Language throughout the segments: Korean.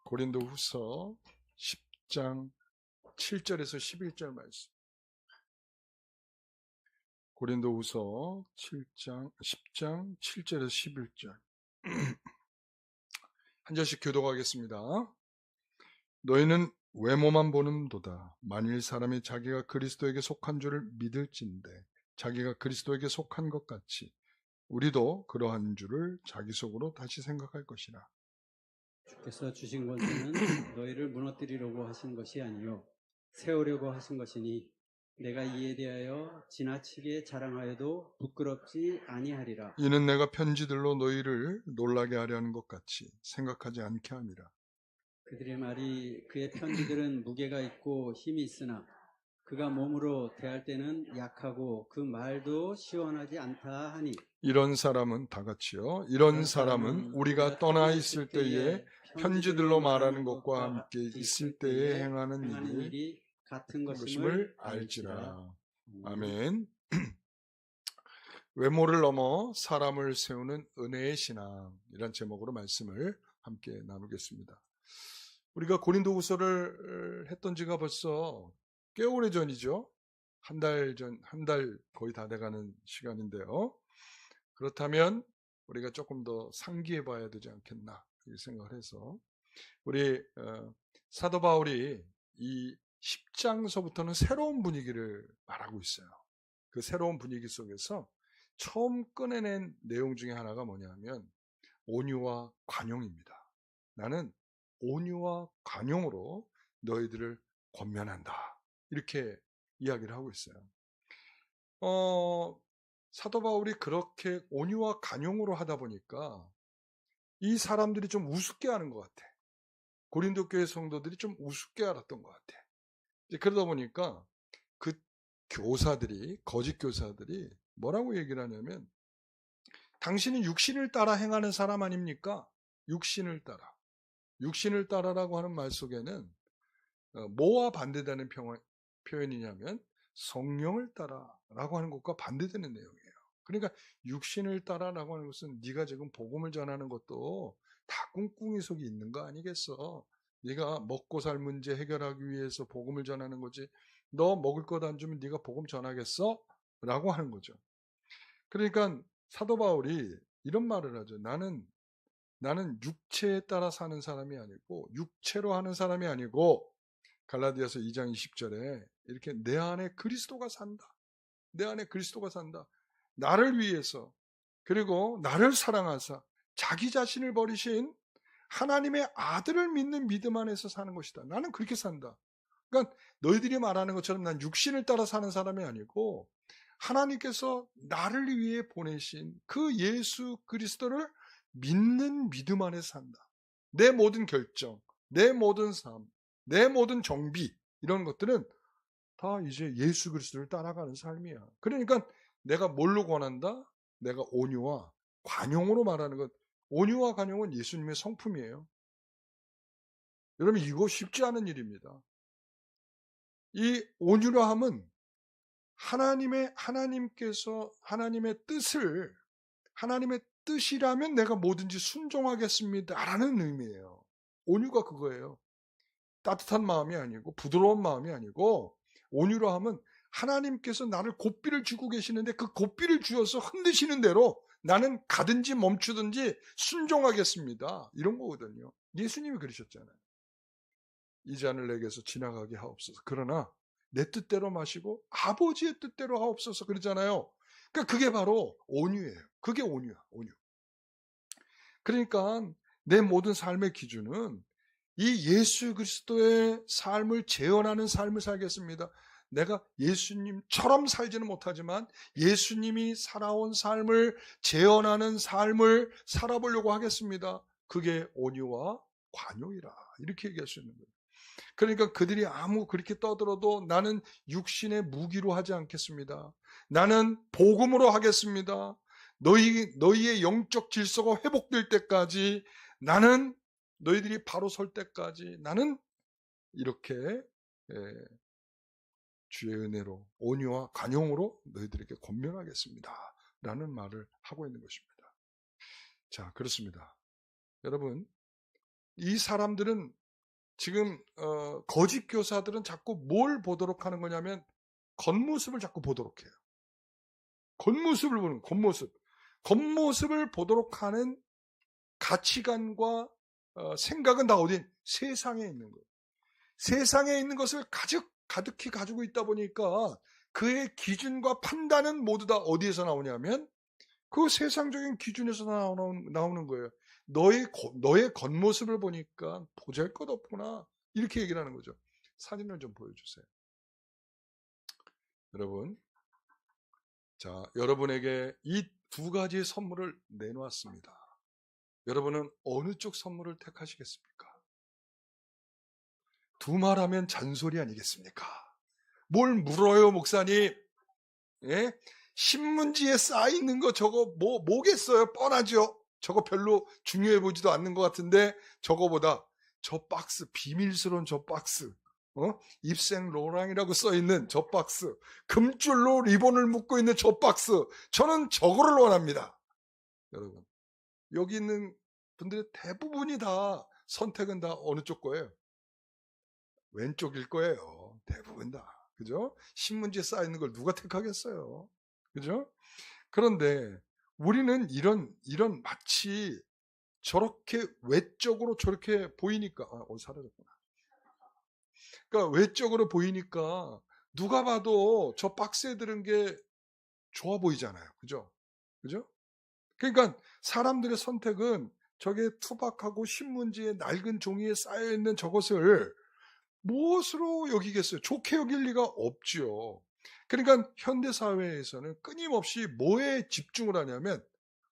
고린도후서 10장 7절에서 11절 말씀. 고린도후서 10장 7절에서 11절. 한 절씩 교독하겠습니다. 너희는 외모만 보는도다. 만일 사람이 자기가 그리스도에게 속한 줄을 믿을진대 자기가 그리스도에게 속한 것 같이 우리도 그러한 줄을 자기 속으로 다시 생각할 것이라. 주께서 주신 권세는 너희를 무너뜨리려고 하신 것이 아니요 세우려고 하신 것이니 내가 이에 대하여 지나치게 자랑하여도 부끄럽지 아니하리라. 이는 내가 편지들로 너희를 놀라게 하려는 것 같이 생각하지 않게 함이라. 그들의 말이 그의 편지들은 무게가 있고 힘이 있으나 그가 몸으로 대할 때는 약하고 그 말도 시원하지 않다 하니 이런 사람은 다 같이요. 이런 사람은 우리가 떠나 있을 때에 편지들로 말하는 것과 함께 있을 때에 행하는 일이 같은 것임을 알지라. 아멘. 외모를 넘어 사람을 세우는 은혜의 신앙, 이런 제목으로 말씀을 함께 나누겠습니다. 우리가 고린도후서를 했던 지가 벌써 꽤 오래 전이죠. 한 달 거의 다 돼가는 시간인데요. 그렇다면 우리가 조금 더 상기해 봐야 되지 않겠나 이 생각을 해서 우리 사도 바울이 이 10장서부터는 새로운 분위기를 말하고 있어요. 그 새로운 분위기 속에서 처음 꺼내낸 내용 중에 하나가 뭐냐면 온유와 관용입니다. 나는 온유와 관용으로 너희들을 권면한다. 이렇게 이야기를 하고 있어요. 사도 바울이 그렇게 온유와 관용으로 하다 보니까 이 사람들이 좀 우습게 하는 것 같아. 고린도 교회 성도들이 좀 우습게 알았던 것 같아. 이제 그러다 보니까 그 교사들이, 거짓 교사들이 뭐라고 얘기를 하냐면 당신은 육신을 따라 행하는 사람 아닙니까? 육신을 따라. 육신을 따라라고 하는 말 속에는 뭐와 반대되는 표현이냐면 성령을 따라라고 하는 것과 반대되는 내용이에요. 그러니까 육신을 따라라고 하는 것은 네가 지금 복음을 전하는 것도 다 꿍꿍이 속에 있는 거 아니겠어? 네가 먹고 살 문제 해결하기 위해서 복음을 전하는 거지. 너 먹을 것 안 주면 네가 복음 전하겠어? 라고 하는 거죠. 그러니까 사도 바울이 이런 말을 하죠. 나는 육체에 따라 사는 사람이 아니고 육체로 하는 사람이 아니고 갈라디아서 2장 20절에 이렇게 내 안에 그리스도가 산다. 내 안에 그리스도가 산다. 나를 위해서 그리고 나를 사랑하사 자기 자신을 버리신 하나님의 아들을 믿는 믿음 안에서 사는 것이다. 나는 그렇게 산다. 그러니까 너희들이 말하는 것처럼 난 육신을 따라 사는 사람이 아니고 하나님께서 나를 위해 보내신 그 예수 그리스도를 믿는 믿음 안에서 산다. 내 모든 결정, 내 모든 삶, 내 모든 정비 이런 것들은 다 이제 예수 그리스도를 따라가는 삶이야. 그러니까 내가 뭘로 권한다? 내가 온유와 관용으로 말하는 것. 온유와 관용은 예수님의 성품이에요. 여러분 이거 쉽지 않은 일입니다. 이 온유라함은 하나님께서 하나님의 뜻이라면 내가 뭐든지 순종하겠습니다라는 의미예요. 온유가 그거예요. 따뜻한 마음이 아니고 부드러운 마음이 아니고 온유로 하면 하나님께서 나를 고삐를 주고 계시는데 그 고삐를 주어서 흔드시는 대로 나는 가든지 멈추든지 순종하겠습니다. 이런 거거든요. 예수님이 그러셨잖아요. 이 잔을 내게서 지나가게 하옵소서. 그러나 내 뜻대로 마시고 아버지의 뜻대로 하옵소서 그러잖아요. 그러니까 그게 바로 온유예요. 그게 온유야. 온유. 그러니까 내 모든 삶의 기준은 이 예수 그리스도의 삶을 재현하는 삶을 살겠습니다. 내가 예수님처럼 살지는 못하지만 예수님이 살아온 삶을 재현하는 삶을 살아보려고 하겠습니다. 그게 온유와 관용이라 이렇게 얘기할 수 있는 거예요. 그러니까 그들이 아무 그렇게 떠들어도 나는 육신의 무기로 하지 않겠습니다. 나는 복음으로 하겠습니다. 너희의 영적 질서가 회복될 때까지 나는 너희들이 바로 설 때까지 나는 이렇게 주의 은혜로 온유와 관용으로 너희들에게 권면하겠습니다. 라는 말을 하고 있는 것입니다. 자, 그렇습니다. 여러분 이 사람들은 지금 거짓 교사들은 자꾸 뭘 보도록 하는 거냐면 겉모습을 자꾸 보도록 해요. 겉모습을 보는 겉모습. 겉모습을 보도록 하는 가치관과 생각은 다 어디? 세상에 있는 거예요. 세상에 있는 것을 가득히 가지고 있다 보니까 그의 기준과 판단은 모두 다 어디에서 나오냐면 그 세상적인 기준에서 나오는 거예요. 너의 겉모습을 보니까 보잘것없구나. 이렇게 얘기를 하는 거죠. 사진을 좀 보여주세요. 여러분, 자, 여러분에게 이 두 가지의 선물을 내놓았습니다. 여러분은 어느 쪽 선물을 택하시겠습니까? 두말하면 잔소리 아니겠습니까? 뭘 물어요, 목사님? 예? 신문지에 쌓여있는 거 저거 뭐겠어요? 뻔하죠? 저거 별로 중요해 보지도 않는 것 같은데 저거보다 저 박스, 비밀스러운 저 박스, 입생 로랑이라고 써있는 저 박스, 금줄로 리본을 묶고 있는 저 박스, 저는 저거를 원합니다. 여러분, 여기 있는 분들의 대부분이 다 선택은 다 어느 쪽 거예요? 왼쪽일 거예요. 대부분 다. 그죠? 신문지에 쌓여있는 걸 누가 택하겠어요? 그죠? 그런데 우리는 이런 마치 저렇게 외적으로 저렇게 보이니까, 사라졌구나. 그러니까 외적으로 보이니까 누가 봐도 저 박스에 들은 게 좋아 보이잖아요. 그죠? 그죠? 그러니까 사람들의 선택은 저게 투박하고 신문지에 낡은 종이에 쌓여있는 저것을 무엇으로 여기겠어요? 좋게 여길 리가 없지요. 그러니까 현대사회에서는 끊임없이 뭐에 집중을 하냐면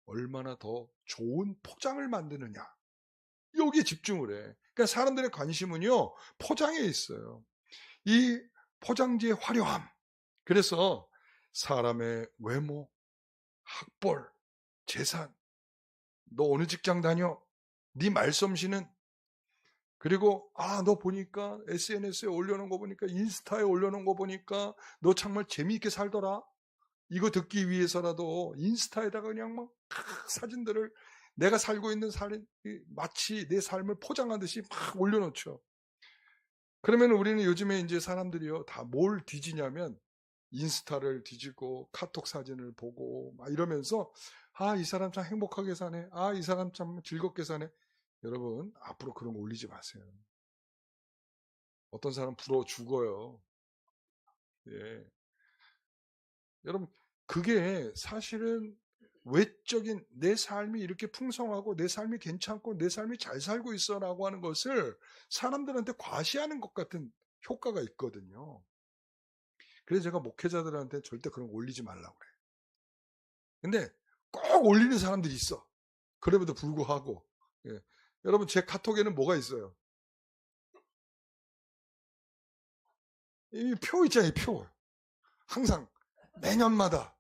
얼마나 더 좋은 포장을 만드느냐. 여기에 집중을 해. 그러니까 사람들의 관심은요, 포장에 있어요. 이 포장지의 화려함. 그래서 사람의 외모, 학벌, 재산, 너 어느 직장 다녀? 네 말솜씨는? 그리고 너 보니까 SNS에 올려놓은 거 보니까 인스타에 올려놓은 거 보니까 너 정말 재미있게 살더라. 이거 듣기 위해서라도 인스타에다가 그냥 막 사진들을 내가 살고 있는 마치 내 삶을 포장하듯이 막 올려놓죠. 그러면 우리는 요즘에 이제 사람들이요 다 뭘 뒤지냐면 인스타를 뒤지고 카톡 사진을 보고 막 이러면서 이 사람 참 행복하게 사네. 이 사람 참 즐겁게 사네. 여러분 앞으로 그런 거 올리지 마세요. 어떤 사람 부러워 죽어요. 예. 여러분 그게 사실은 외적인 내 삶이 이렇게 풍성하고 내 삶이 괜찮고 내 삶이 잘 살고 있어라고 하는 것을 사람들한테 과시하는 것 같은 효과가 있거든요. 그래서 제가 목회자들한테 절대 그런 거 올리지 말라고 그래요. 근데 꼭 올리는 사람들이 있어. 그럼에도 불구하고 예. 여러분 제 카톡에는 뭐가 있어요? 이 표 있잖아요. 표. 항상 매년마다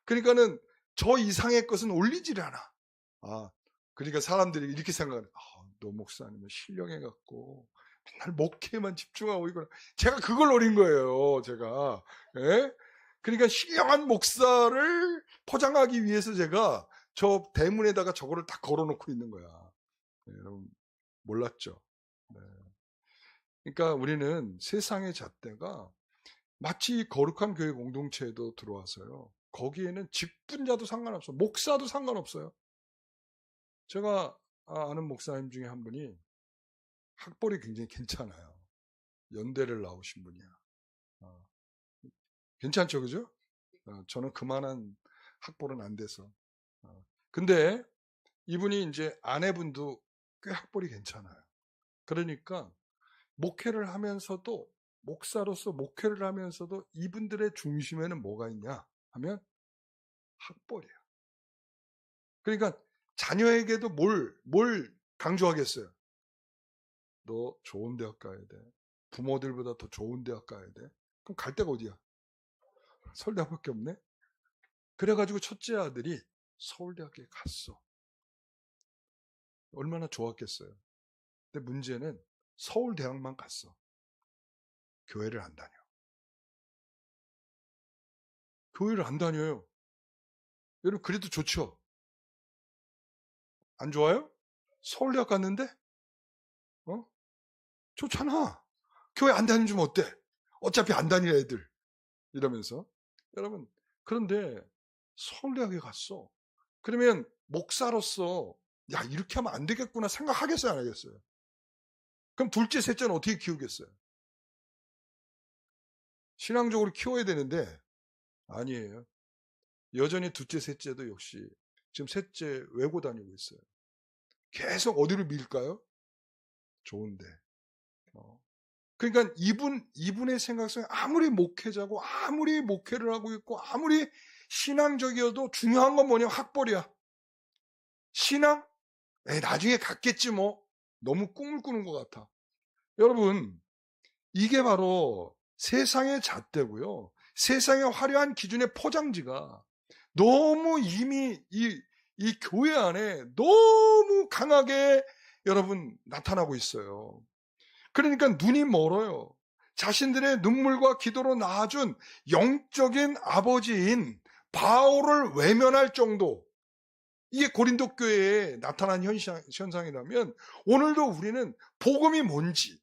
그러니까는 저 이상의 것은 올리지를 않아. 그러니까 사람들이 이렇게 생각하는 너 목사님은 신령해갖고 맨날 목회에만 집중하고 이거는 제가 그걸 노린 거예요. 제가 예? 그러니까 신령한 목사를 포장하기 위해서 제가 저 대문에다가 저거를 딱 걸어놓고 있는 거야. 네, 여러분 몰랐죠. 네. 그러니까 우리는 세상의 잣대가 마치 거룩한 교회 공동체에도 들어와서요. 거기에는 직분자도 상관없어요. 목사도 상관없어요. 제가 아는 목사님 중에 한 분이 학벌이 굉장히 괜찮아요. 연대를 나오신 분이야. 괜찮죠, 그죠? 저는 그만한 학벌은 안 돼서. 근데 이분이 이제 아내분도 꽤 학벌이 괜찮아요. 그러니까 목회를 하면서도 목사로서 목회를 하면서도 이분들의 중심에는 뭐가 있냐 하면 학벌이에요. 그러니까 자녀에게도 뭘 강조하겠어요? 너 좋은 대학 가야 돼. 부모들보다 더 좋은 대학 가야 돼. 그럼 갈 데가 어디야? 서울대학밖에 없네? 그래가지고 첫째 아들이 서울대학교에 갔어. 얼마나 좋았겠어요. 근데 문제는 서울대학만 갔어. 교회를 안 다녀. 교회를 안 다녀요. 여러분 그래도 좋죠? 안 좋아요? 서울대학 갔는데 좋잖아. 교회 안 다니면 어때? 어차피 안 다닐 애들. 이러면서. 여러분, 그런데 성대하게 갔어. 그러면 목사로서 야, 이렇게 하면 안 되겠구나 생각하겠어요, 안 하겠어요? 그럼 둘째, 셋째는 어떻게 키우겠어요? 신앙적으로 키워야 되는데 아니에요. 여전히 둘째, 셋째도 역시 지금 셋째 외고 다니고 있어요. 계속 어디로 밀까요? 좋은데. 그러니까 이분의 생각 속에 아무리 목회자고 아무리 목회를 하고 있고 아무리 신앙적이어도 중요한 건 뭐냐? 학벌이야. 신앙? 나중에 갖겠지 뭐. 너무 꿈을 꾸는 것 같아. 여러분, 이게 바로 세상의 잣대고요. 세상의 화려한 기준의 포장지가 너무 이미 이 교회 안에 너무 강하게 여러분 나타나고 있어요. 그러니까 눈이 멀어요. 자신들의 눈물과 기도로 낳아준 영적인 아버지인 바울을 외면할 정도. 이게 고린도 교회에 나타난 현상이라면 오늘도 우리는 복음이 뭔지,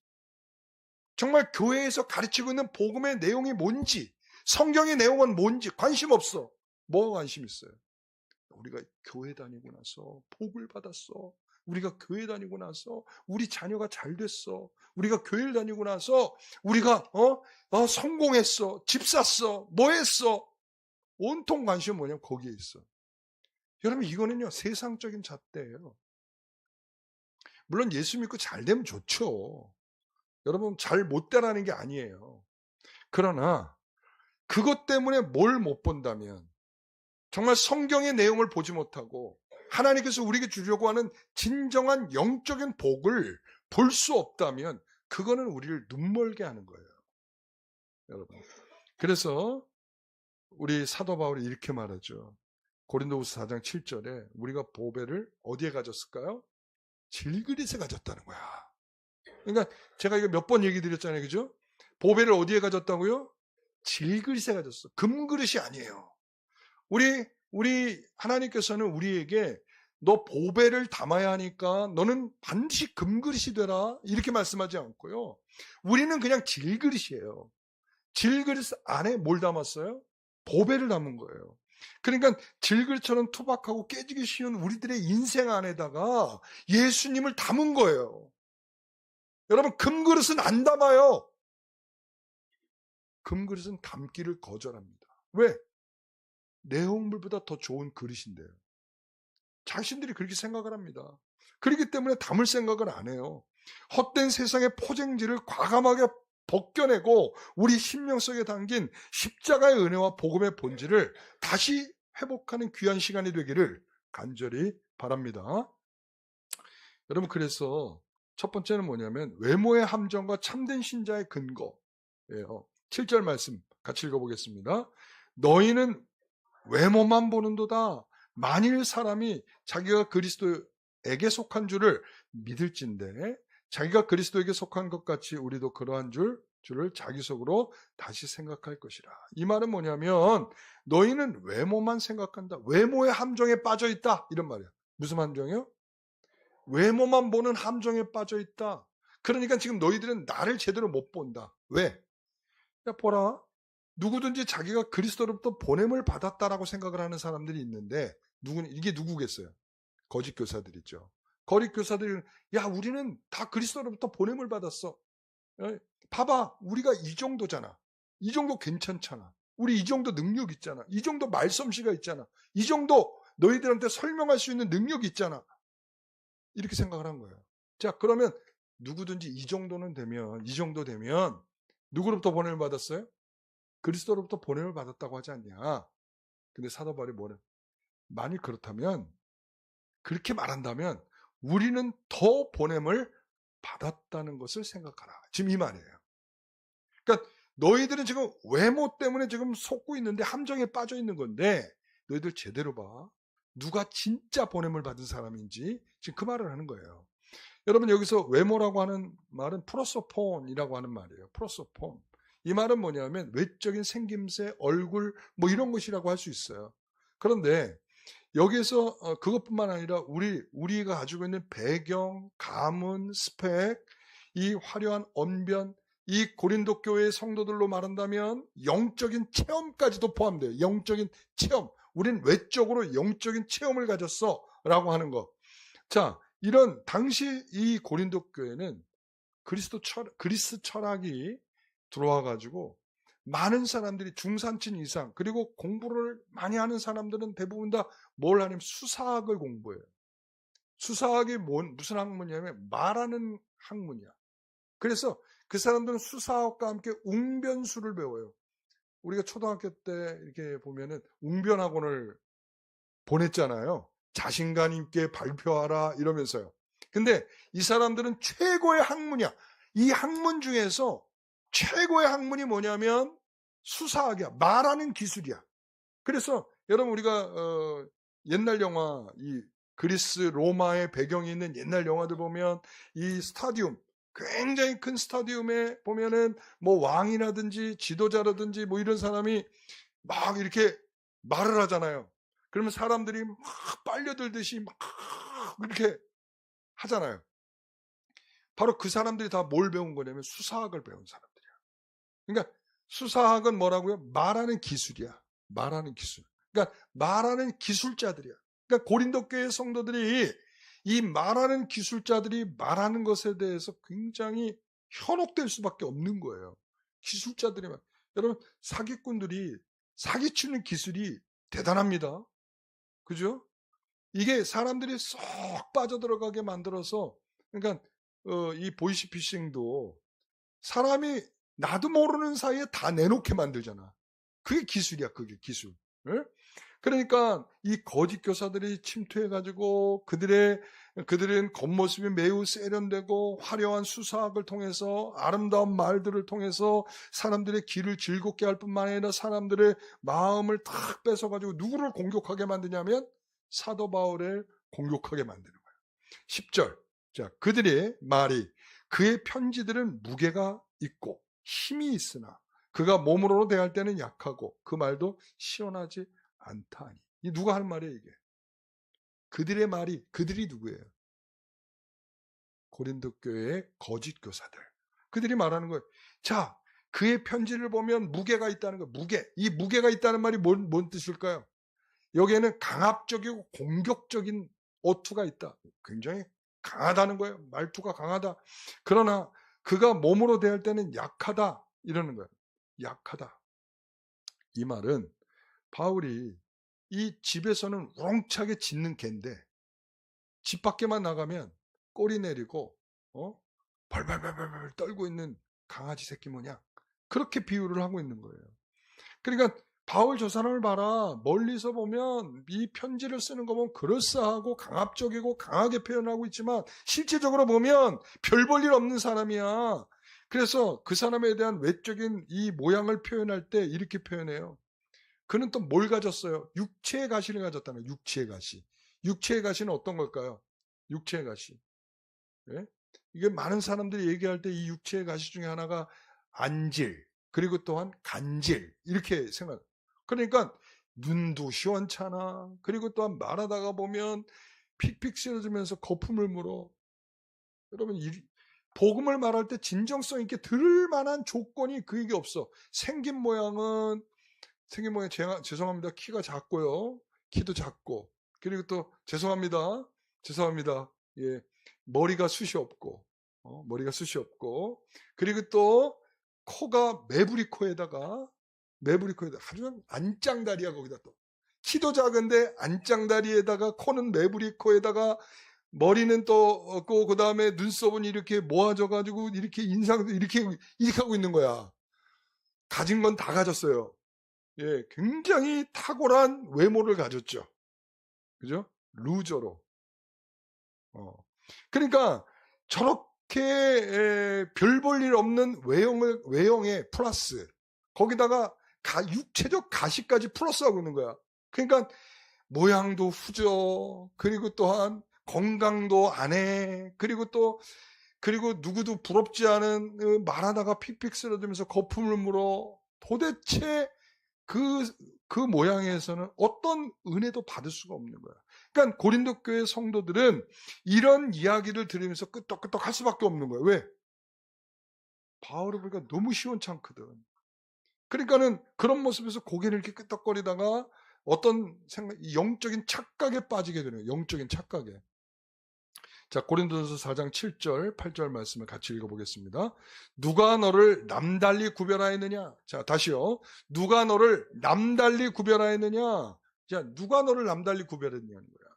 정말 교회에서 가르치고 있는 복음의 내용이 뭔지, 성경의 내용은 뭔지 관심 없어. 뭐가 관심 있어요? 우리가 교회 다니고 나서 복을 받았어. 우리가 교회 다니고 나서 우리 자녀가 잘 됐어. 우리가 교회를 다니고 나서 우리가 성공했어. 집 샀어. 뭐 했어. 온통 관심은 뭐냐면 거기에 있어. 여러분, 이거는요 세상적인 잣대예요. 물론 예수 믿고 잘 되면 좋죠. 여러분, 잘 못 되라는 게 아니에요. 그러나 그것 때문에 뭘 못 본다면, 정말 성경의 내용을 보지 못하고 하나님께서 우리에게 주려고 하는 진정한 영적인 복을 볼 수 없다면 그거는 우리를 눈멀게 하는 거예요. 여러분, 그래서 우리 사도 바울이 이렇게 말하죠. 고린도후서 4장 7절에 우리가 보배를 어디에 가졌을까요? 질그릇에 가졌다는 거야. 그러니까 제가 이거 몇 번 얘기 드렸잖아요. 그죠? 보배를 어디에 가졌다고요? 질그릇에 가졌어. 금그릇이 아니에요. 우리 하나님께서는 우리에게 너 보배를 담아야 하니까 너는 반드시 금그릇이 되라 이렇게 말씀하지 않고요. 우리는 그냥 질그릇이에요. 질그릇 안에 뭘 담았어요? 보배를 담은 거예요. 그러니까 질그릇처럼 투박하고 깨지기 쉬운 우리들의 인생 안에다가 예수님을 담은 거예요. 여러분, 금그릇은 안 담아요. 금그릇은 담기를 거절합니다. 왜? 내용물보다 더 좋은 그릇인데요. 자신들이 그렇게 생각을 합니다. 그렇기 때문에 담을 생각을 안 해요. 헛된 세상의 포장지를 과감하게 벗겨내고 우리 심령 속에 담긴 십자가의 은혜와 복음의 본질을 다시 회복하는 귀한 시간이 되기를 간절히 바랍니다. 여러분, 그래서 첫 번째는 뭐냐면 외모의 함정과 참된 신자의 근거예요. 7절 말씀 같이 읽어보겠습니다. 너희는 외모만 보는도다. 만일 사람이 자기가 그리스도에게 속한 줄을 믿을진데 자기가 그리스도에게 속한 것 같이 우리도 그러한 줄을 자기 속으로 다시 생각할 것이라. 이 말은 뭐냐면 너희는 외모만 생각한다. 외모의 함정에 빠져 있다. 이런 말이야. 무슨 함정이요? 외모만 보는 함정에 빠져 있다. 그러니까 지금 너희들은 나를 제대로 못 본다. 왜? 야, 보라. 누구든지 자기가 그리스도로부터 보냄을 받았다라고 생각을 하는 사람들이 있는데 이게 누구겠어요? 거짓 교사들이죠. 거짓 교사들이 야, 우리는 다 그리스도로부터 보냄을 받았어. 봐봐, 우리가 이 정도잖아. 이 정도 괜찮잖아. 우리 이 정도 능력 있잖아. 이 정도 말솜씨가 있잖아. 이 정도 너희들한테 설명할 수 있는 능력이 있잖아. 이렇게 생각을 한 거예요. 자, 그러면 누구든지 이 정도 되면 누구로부터 보냄을 받았어요? 그리스도로부터 보냄을 받았다고 하지 않냐. 근데 사도 바울이 뭐래? 만일 그렇다면, 그렇게 말한다면 우리는 더 보냄을 받았다는 것을 생각하라. 지금 이 말이에요. 그러니까 너희들은 지금 외모 때문에 지금 속고 있는데 함정에 빠져 있는 건데 너희들 제대로 봐. 누가 진짜 보냄을 받은 사람인지 지금 그 말을 하는 거예요. 여러분, 여기서 외모라고 하는 말은 프로소폰이라고 하는 말이에요. 프로소폰. 이 말은 뭐냐면 외적인 생김새, 얼굴 뭐 이런 것이라고 할 수 있어요. 그런데 여기에서 그것뿐만 아니라 우리가 가지고 있는 배경, 가문, 스펙 이 화려한 언변, 이 고린도 교회의 성도들로 말한다면 영적인 체험까지도 포함돼요. 영적인 체험. 우린 외적으로 영적인 체험을 가졌어 라고 하는 것. 자, 이런 당시 이 고린도 교회는 그리스 철학이 들어와 가지고 많은 사람들이 중산층 이상, 그리고 공부를 많이 하는 사람들은 대부분 다 뭘 하냐면 수사학을 공부해요. 수사학이 무슨 학문이냐면 말하는 학문이야. 그래서 그 사람들은 수사학과 함께 웅변술을 배워요. 우리가 초등학교 때 이렇게 보면은 웅변학원을 보냈잖아요. 자신감 있게 발표하라 이러면서요. 근데 이 사람들은 최고의 학문이야. 이 학문 중에서 최고의 학문이 뭐냐면 수사학이야. 말하는 기술이야. 그래서 여러분 우리가 옛날 영화, 이 그리스 로마의 배경이 있는 옛날 영화들 보면 이 스타디움, 굉장히 큰 스타디움에 보면은 뭐 왕이라든지 지도자라든지 뭐 이런 사람이 막 이렇게 말을 하잖아요. 그러면 사람들이 막 빨려들듯이 막 이렇게 하잖아요. 바로 그 사람들이 다 뭘 배운 거냐면 수사학을 배운 사람들이야. 그러니까 수사학은 뭐라고요? 말하는 기술이야. 말하는 기술. 그러니까 말하는 기술자들이야. 그러니까 고린도 교회 성도들이 이 말하는 기술자들이 말하는 것에 대해서 굉장히 현혹될 수밖에 없는 거예요. 기술자들이 여러분 사기꾼들이 사기치는 기술이 대단합니다. 그죠? 이게 사람들이 쏙 빠져들어가게 만들어서, 그러니까 이 보이스피싱도 사람이 나도 모르는 사이에 다 내놓게 만들잖아. 그게 기술이야, 그게 기술. 예? 그러니까 이 거짓 교사들이 침투해가지고 그들은 겉모습이 매우 세련되고 화려한 수사학을 통해서 아름다운 말들을 통해서 사람들의 길을 즐겁게 할 뿐만 아니라 사람들의 마음을 탁 뺏어가지고 누구를 공격하게 만드냐면 사도 바울을 공격하게 만드는 거예요. 10절. 자, 그들의 말이 그의 편지들은 무게가 있고 힘이 있으나 그가 몸으로 대할 때는 약하고 그 말도 시원하지 않다니. 이 누가 하는 말이에요, 이게? 그들의 말이, 그들이 누구예요? 고린도 교회의 거짓 교사들. 그들이 말하는 거예요. 자, 그의 편지를 보면 무게가 있다는 거예요. 무게. 이 무게가 있다는 말이 뭔 뜻일까요? 여기에는 강압적이고 공격적인 어투가 있다. 굉장히 강하다는 거예요. 말투가 강하다. 그러나 그가 몸으로 대할 때는 약하다. 이러는 거예요. 약하다. 이 말은 바울이 이 집에서는 우렁차게 짖는 개인데 집 밖에만 나가면 꼬리 내리고 벌벌벌벌 떨고 있는 강아지 새끼 모양 그렇게 비유를 하고 있는 거예요. 그러니까 바울 저 사람을 봐라. 멀리서 보면 이 편지를 쓰는 거 보면 그럴싸하고 강압적이고 강하게 표현하고 있지만 실제적으로 보면 별 볼 일 없는 사람이야. 그래서 그 사람에 대한 외적인 이 모양을 표현할 때 이렇게 표현해요. 그는 또 뭘 가졌어요? 육체의 가시를 가졌다는 거예요. 육체의 가시. 육체의 가시는 어떤 걸까요? 육체의 가시. 예? 이게 많은 사람들이 얘기할 때 이 육체의 가시 중에 하나가 안질, 그리고 또한 간질, 이렇게 생각. 그러니까 눈도 시원찮아. 그리고 또한 말하다가 보면 픽픽 쓰러지면서 거품을 물어. 여러분, 복음을 말할 때 진정성 있게 들을 만한 조건이 그게 없어. 생긴 모양은 제가 죄송합니다. 키가 작고요. 키도 작고. 그리고 또 죄송합니다. 예. 머리가 숱이 없고. 그리고 또 코가 매부리 코에다가 아주 안짱다리야 거기다 또. 키도 작은데 안짱다리에다가 코는 매부리 코에다가 머리는 또 없고 그다음에 눈썹은 이렇게 모아져 가지고 이렇게 인상도 이렇게 하고 있는 거야. 가진 건 다 가졌어요. 예, 굉장히 탁월한 외모를 가졌죠. 그죠? 루저로. 그러니까 저렇게 별 볼 일 없는 외형에 플러스 거기다가 육체적 가시까지 플러스하고 있는 거야. 그러니까 모양도 후져. 그리고 또한 건강도 안 해. 그리고 누구도 부럽지 않은 말하다가 픽픽 쓰러지면서 거품을 물어. 도대체 그 모양에서는 어떤 은혜도 받을 수가 없는 거야. 그러니까 고린도 교회 성도들은 이런 이야기를 들으면서 끄떡끄떡 할 수밖에 없는 거예요. 왜? 바울을 보니까 너무 시원찮거든. 그러니까는 그런 모습에서 고개를 이렇게 끄덕거리다가 어떤 생각, 영적인 착각에 빠지게 되는 거예요. 영적인 착각에. 자, 고린도전서 4장 7절, 8절 말씀을 같이 읽어보겠습니다. 누가 너를 남달리 구별하였느냐? 자, 다시요. 누가 너를 남달리 구별하였느냐? 자, 누가 너를 남달리 구별했느냐는 거야.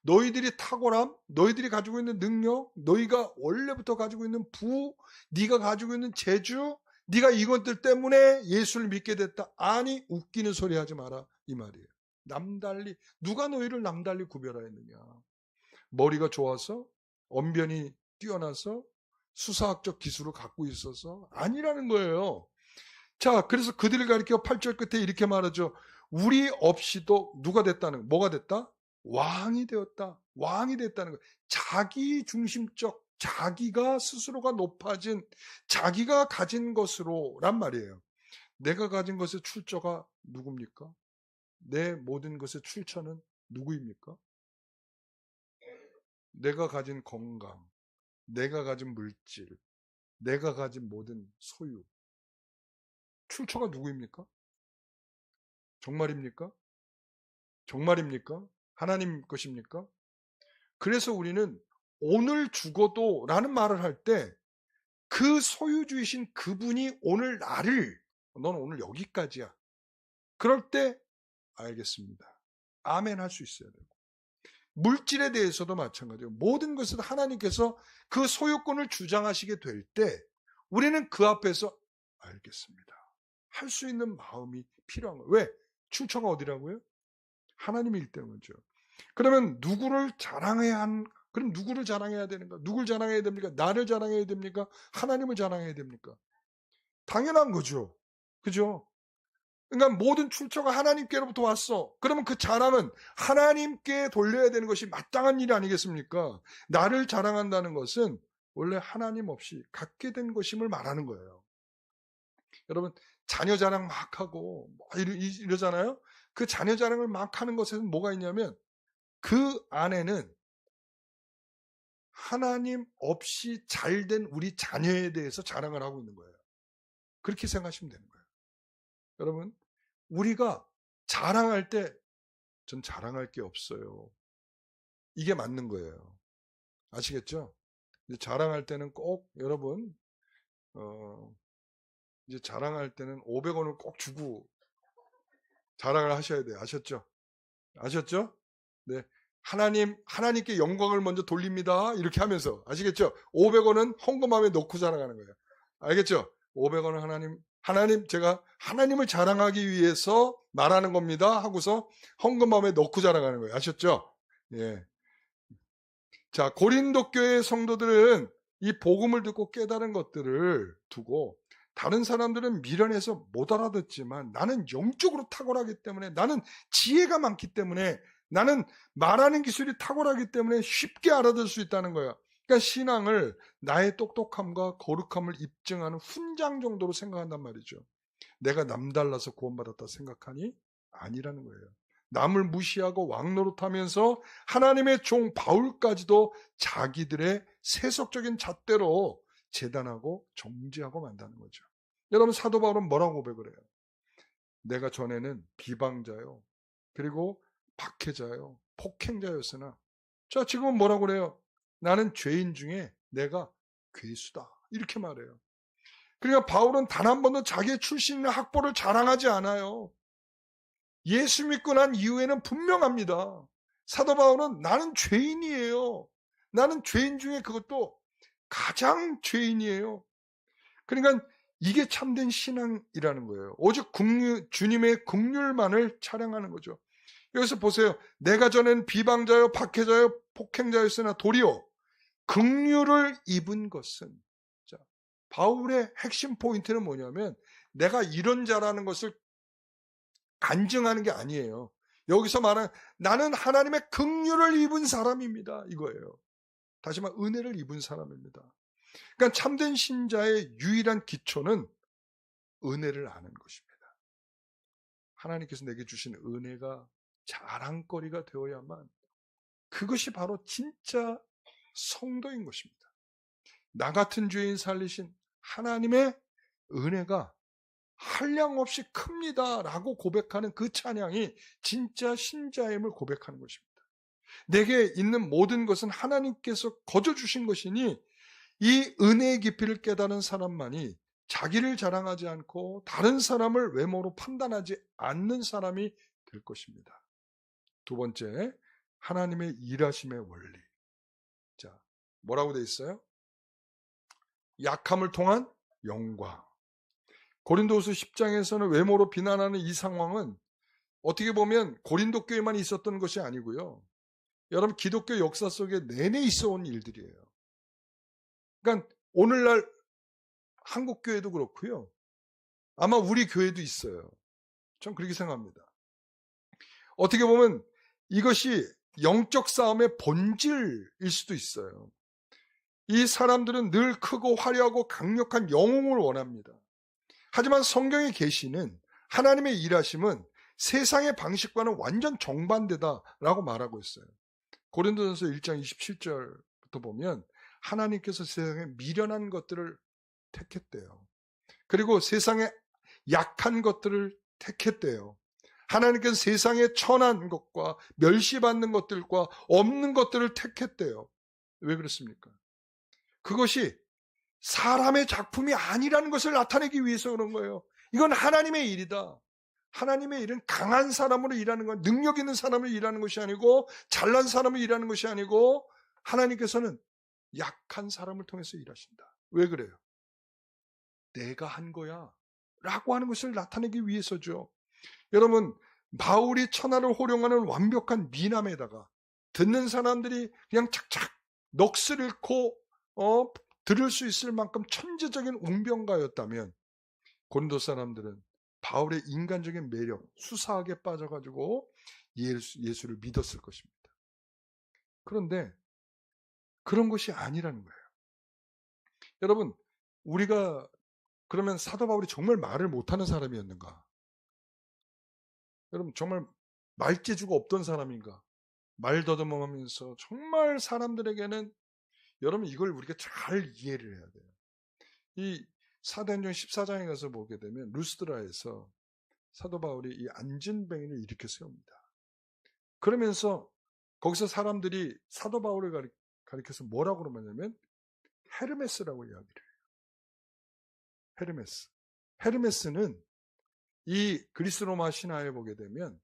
너희들이 탁월함, 너희들이 가지고 있는 능력, 너희가 원래부터 가지고 있는 부, 네가 가지고 있는 재주, 네가 이것들 때문에 예수를 믿게 됐다. 아니, 웃기는 소리 하지 마라. 이 말이에요. 남달리, 누가 너희를 남달리 구별하였느냐? 머리가 좋아서, 언변이 뛰어나서, 수사학적 기술을 갖고 있어서 아니라는 거예요. 자, 그래서 그들을 가리켜 8절 끝에 이렇게 말하죠. 우리 없이도 누가 됐다는, 뭐가 됐다? 왕이 되었다. 왕이 됐다는 거예요. 자기 중심적, 자기가 스스로가 높아진, 자기가 가진 것으로란 말이에요. 내가 가진 것의 출처가 누굽니까? 내 모든 것의 출처는 누구입니까? 내가 가진 건강, 내가 가진 물질, 내가 가진 모든 소유. 출처가 누구입니까? 정말입니까? 정말입니까? 하나님 것입니까? 그래서 우리는 오늘 죽어도 라는 말을 할 때 그 소유주이신 그분이 오늘 나를, 넌 오늘 여기까지야. 그럴 때 알겠습니다. 아멘 할 수 있어야 되고. 물질에 대해서도 마찬가지예요. 모든 것을 하나님께서 그 소유권을 주장하시게 될 때 우리는 그 앞에서 알겠습니다. 할 수 있는 마음이 필요한 거예요. 왜? 출처가 어디라고요? 하나님일 때문이죠. 그러면 누구를 자랑해야 그럼 누구를 자랑해야 되는가? 누굴 자랑해야 됩니까? 나를 자랑해야 됩니까? 하나님을 자랑해야 됩니까? 당연한 거죠. 그죠? 그러니까 모든 출처가 하나님께로부터 왔어. 그러면 그 자랑은 하나님께 돌려야 되는 것이 마땅한 일이 아니겠습니까? 나를 자랑한다는 것은 원래 하나님 없이 갖게 된 것임을 말하는 거예요. 여러분, 자녀 자랑 막 하고 이러잖아요. 그 자녀 자랑을 막 하는 것에는 뭐가 있냐면 그 안에는 하나님 없이 잘된 우리 자녀에 대해서 자랑을 하고 있는 거예요. 그렇게 생각하시면 되는 거예요. 여러분, 우리가 자랑할 때 전 자랑할 게 없어요. 이게 맞는 거예요. 아시겠죠? 이제 자랑할 때는 꼭 여러분 이제 자랑할 때는 500원을 꼭 주고 자랑을 하셔야 돼요. 아셨죠? 아셨죠? 네. 하나님께 영광을 먼저 돌립니다. 이렇게 하면서. 아시겠죠? 500원은 헌금함에 넣고 자랑하는 거예요. 알겠죠? 500원은 하나님, 제가 하나님을 자랑하기 위해서 말하는 겁니다. 하고서 헌금함에 넣고 자랑하는 거예요. 아셨죠? 예. 자, 고린도 교회 성도들은 이 복음을 듣고 깨달은 것들을 두고 다른 사람들은 미련해서 못 알아듣지만 나는 영적으로 탁월하기 때문에 나는 지혜가 많기 때문에 나는 말하는 기술이 탁월하기 때문에 쉽게 알아들 수 있다는 거야. 그러니까 신앙을 나의 똑똑함과 거룩함을 입증하는 훈장 정도로 생각한단 말이죠. 내가 남달라서 구원받았다 생각하니 아니라는 거예요. 남을 무시하고 왕노릇하면서 하나님의 종 바울까지도 자기들의 세속적인 잣대로 재단하고 정죄하고 만다는 거죠. 여러분, 사도 바울은 뭐라고 고백을 해요? 내가 전에는 비방자요, 그리고 박해자요, 폭행자였으나 자, 지금은 뭐라고 그래요? 나는 죄인 중에 내가 괴수다, 이렇게 말해요. 그러니까 바울은 단 한 번도 자기의 출신이나 학벌을 자랑하지 않아요. 예수 믿고 난 이후에는 분명합니다. 사도 바울은 나는 죄인이에요. 나는 죄인 중에 그것도 가장 죄인이에요. 그러니까 이게 참된 신앙이라는 거예요. 오직 주님의 긍휼만을 찬양하는 거죠. 여기서 보세요. 내가 전엔 비방자요, 박해자요, 폭행자였으나 도리어 긍휼을 입은 것은, 자, 바울의 핵심 포인트는 뭐냐면 내가 이런 자라는 것을 간증하는 게 아니에요. 여기서 말하는 나는 하나님의 긍휼을 입은 사람입니다, 이거예요. 다시 말해 은혜를 입은 사람입니다. 그러니까 참된 신자의 유일한 기초는 은혜를 아는 것입니다. 하나님께서 내게 주신 은혜가 자랑거리가 되어야만 그것이 바로 진짜 성도인 것입니다. 나 같은 죄인 살리신 하나님의 은혜가 한량없이 큽니다 라고 고백하는 그 찬양이 진짜 신자임을 고백하는 것입니다. 내게 있는 모든 것은 하나님께서 거저 주신 것이니 이 은혜의 깊이를 깨달은 사람만이 자기를 자랑하지 않고 다른 사람을 외모로 판단하지 않는 사람이 될 것입니다. 두 번째, 하나님의 일하심의 원리. 자, 뭐라고 돼 있어요? 약함을 통한 영광. 고린도후서 10장에서는 외모로 비난하는 이 상황은 어떻게 보면 고린도 교회만 있었던 것이 아니고요. 여러분, 기독교 역사 속에 내내 있어온 일들이에요. 그러니까 오늘날 한국 교회도 그렇고요. 아마 우리 교회도 있어요. 전 그렇게 생각합니다. 어떻게 보면 이것이 영적 싸움의 본질일 수도 있어요. 이 사람들은 늘 크고 화려하고 강력한 영웅을 원합니다. 하지만 성경의 계시는 하나님의 일하심은 세상의 방식과는 완전 정반대다라고 말하고 있어요. 고린도전서 1장 27절부터 보면 하나님께서 세상에 미련한 것들을 택했대요. 그리고 세상에 약한 것들을 택했대요. 하나님께서 세상에 천한 것과 멸시받는 것들과 없는 것들을 택했대요. 왜 그렇습니까? 그것이 사람의 작품이 아니라는 것을 나타내기 위해서 그런 거예요. 이건 하나님의 일이다. 하나님의 일은 강한 사람으로 일하는 건, 능력 있는 사람으로 일하는 것이 아니고 잘난 사람으로 일하는 것이 아니고 하나님께서는 약한 사람을 통해서 일하신다. 왜 그래요? 내가 한 거야 라고 하는 것을 나타내기 위해서죠. 여러분, 바울이 천하를 호령하는 완벽한 미남에다가 듣는 사람들이 그냥 착착 넋을 잃고 들을 수 있을 만큼 천재적인 웅변가였다면 고린도 사람들은 바울의 인간적인 매력, 수사하게 빠져가지고 예수를 믿었을 것입니다. 그런데 그런 것이 아니라는 거예요. 여러분, 우리가 그러면 사도 바울이 정말 말을 못하는 사람이었는가? 여러분, 정말 말재주가 없던 사람인가? 말 더듬으면서 정말 사람들에게는, 여러분, 이걸 우리가 잘 이해를 해야 돼요. 이 사도행전 14장에 가서 보게 되면 루스드라에서 사도 바울이 이 안진뱅이를 일으켜 세웁니다. 그러면서 거기서 사람들이 사도 바울을 가리켜서 뭐라고 그러냐면 헤르메스라고 이야기를 해요. 헤르메스. 헤르메스는 이 그리스 로마 신화에 보게 되면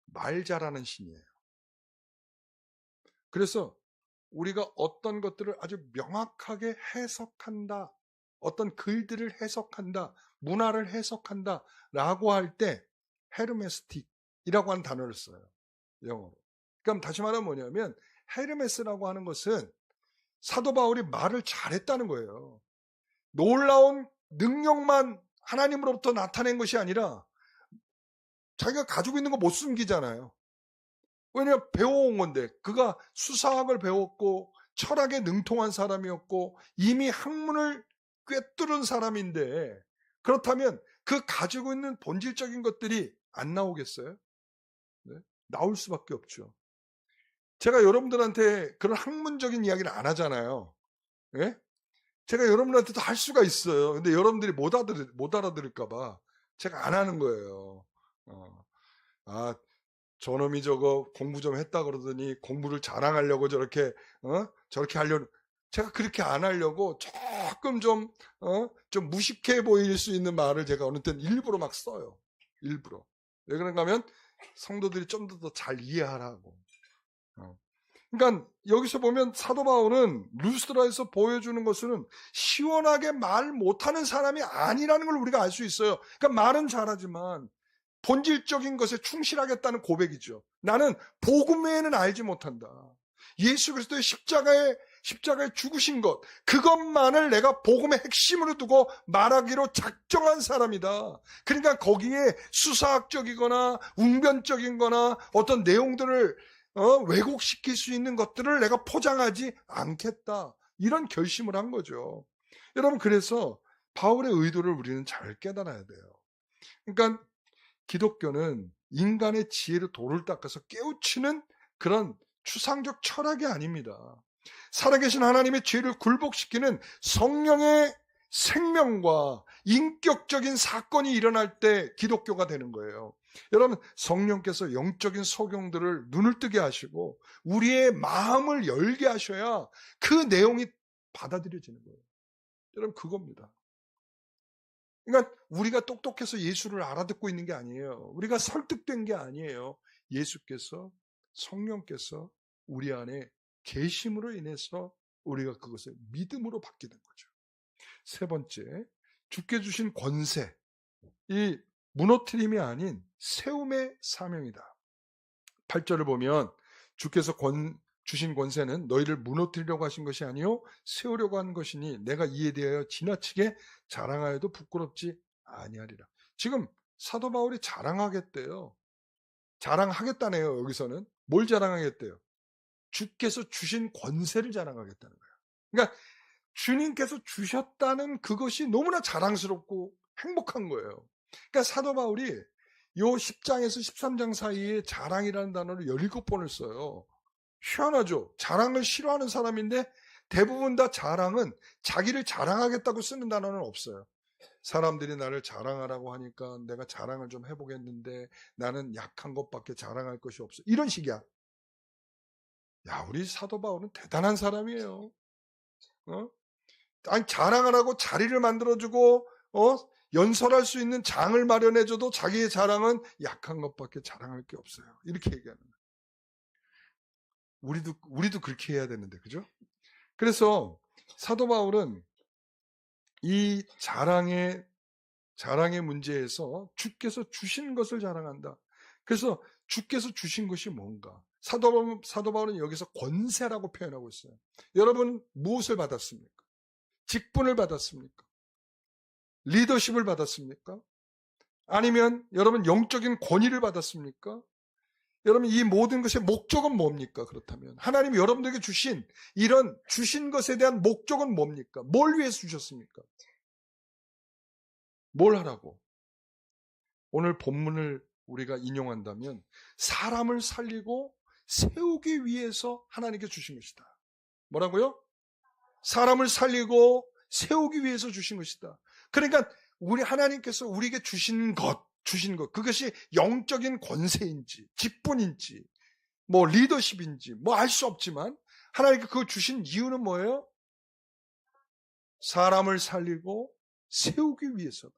말 잘하는 신이에요. 그래서 우리가 어떤 것들을 아주 명확하게 해석한다, 어떤 글들을 해석한다, 문화를 해석한다 라고 할 때 헤르메스틱이라고 하는 단어를 써요. 영어로. 그럼 다시 말하면 뭐냐면 헤르메스라고 하는 것은 사도 바울이 말을 잘했다는 거예요. 놀라운 능력만 하나님으로부터 나타낸 것이 아니라 자기가 가지고 있는 거 못 숨기잖아요. 왜냐하면 배워온 건데, 그가 수사학을 배웠고 철학에 능통한 사람이었고 이미 학문을 꿰뚫은 사람인데, 그렇다면 그 가지고 있는 본질적인 것들이 안 나오겠어요? 네? 나올 수밖에 없죠. 제가 여러분들한테 그런 학문적인 이야기를 안 하잖아요. 네? 제가 여러분들한테도 할 수가 있어요. 근데 여러분들이 못 알아들을까봐 제가 안 하는 거예요. 저놈이 저거 공부 좀 했다 그러더니 공부를 자랑하려고 저렇게 하려고, 제가 그렇게 안 하려고 조금 좀 무식해 보일 수 있는 말을 제가 어느 때는 일부러 막 써요. 일부러. 왜 그런가 하면 성도들이 좀 더 잘 이해하라고. 그러니까 여기서 보면 사도 바울은 루스드라에서 보여주는 것은 시원하게 말 못하는 사람이 아니라는 걸 우리가 알 수 있어요. 그러니까 말은 잘하지만 본질적인 것에 충실하겠다는 고백이죠. 나는 복음 외에는 알지 못한다. 예수 그리스도의 십자가에 죽으신 것, 그것만을 내가 복음의 핵심으로 두고 말하기로 작정한 사람이다. 그러니까 거기에 수사학적이거나 웅변적인 거나 어떤 내용들을 왜곡시킬 수 있는 것들을 내가 포장하지 않겠다. 이런 결심을 한 거죠. 여러분, 그래서 바울의 의도를 우리는 잘 깨달아야 돼요. 그러니까 기독교는 인간의 지혜로 돌을 닦아서 깨우치는 그런 추상적 철학이 아닙니다. 살아계신 하나님의 죄를 굴복시키는 성령의 생명과 인격적인 사건이 일어날 때 기독교가 되는 거예요. 여러분, 성령께서 영적인 소경들을 눈을 뜨게 하시고 우리의 마음을 열게 하셔야 그 내용이 받아들여지는 거예요. 여러분, 그겁니다. 그러니까 우리가 똑똑해서 예수를 알아듣고 있는 게 아니에요. 우리가 설득된 게 아니에요. 예수께서, 성령께서 우리 안에 계심으로 인해서 우리가 그것을 믿음으로 받게 된 거죠. 세 번째, 주께 주신 권세, 이 무너뜨림이 아닌 세움의 사명이다. 8절을 보면 주께서 주신 권세는 너희를 무너뜨리려고 하신 것이 아니요 세우려고 하는 것이니 내가 이에 대하여 지나치게 자랑하여도 부끄럽지 아니하리라. 지금 사도 바울이 자랑하겠대요. 자랑하겠다네요. 여기서는 뭘 자랑하겠대요? 주께서 주신 권세를 자랑하겠다는 거예요. 그러니까 주님께서 주셨다는 그것이 너무나 자랑스럽고 행복한 거예요. 그러니까 사도 바울이 요 10장에서 13장 사이에 자랑이라는 단어를 17번을 써요. 희한하죠. 자랑을 싫어하는 사람인데 대부분 다 자랑은 자기를 자랑하겠다고 쓰는 단어는 없어요. 사람들이 나를 자랑하라고 하니까 내가 자랑을 좀 해보겠는데 나는 약한 것밖에 자랑할 것이 없어. 이런 식이야. 야, 우리 사도 바울은 대단한 사람이에요. 아니, 자랑을 하고 자리를 만들어주고 연설할 수 있는 장을 마련해줘도 자기의 자랑은 약한 것밖에 자랑할 게 없어요. 이렇게 얘기하는 거예요. 우리도 그렇게 해야 되는데, 그죠? 그래서 사도 바울은 이 자랑의 문제에서 주께서 주신 것을 자랑한다. 그래서 주께서 주신 것이 뭔가? 사도 바울은 여기서 권세라고 표현하고 있어요. 여러분 무엇을 받았습니까? 직분을 받았습니까? 리더십을 받았습니까? 아니면 여러분 영적인 권위를 받았습니까? 여러분 이 모든 것의 목적은 뭡니까? 그렇다면 하나님이 여러분들에게 주신 이런 주신 것에 대한 목적은 뭡니까? 뭘 위해서 주셨습니까? 뭘 하라고? 오늘 본문을 우리가 인용한다면 사람을 살리고 세우기 위해서 하나님께 주신 것이다. 뭐라고요? 사람을 살리고 세우기 위해서 주신 것이다. 그러니까 우리 하나님께서 우리에게 주신 것, 그것이 영적인 권세인지 직분인지 뭐 리더십인지 뭐 알 수 없지만 하나님께 그거 주신 이유는 뭐예요? 사람을 살리고 세우기 위해서다.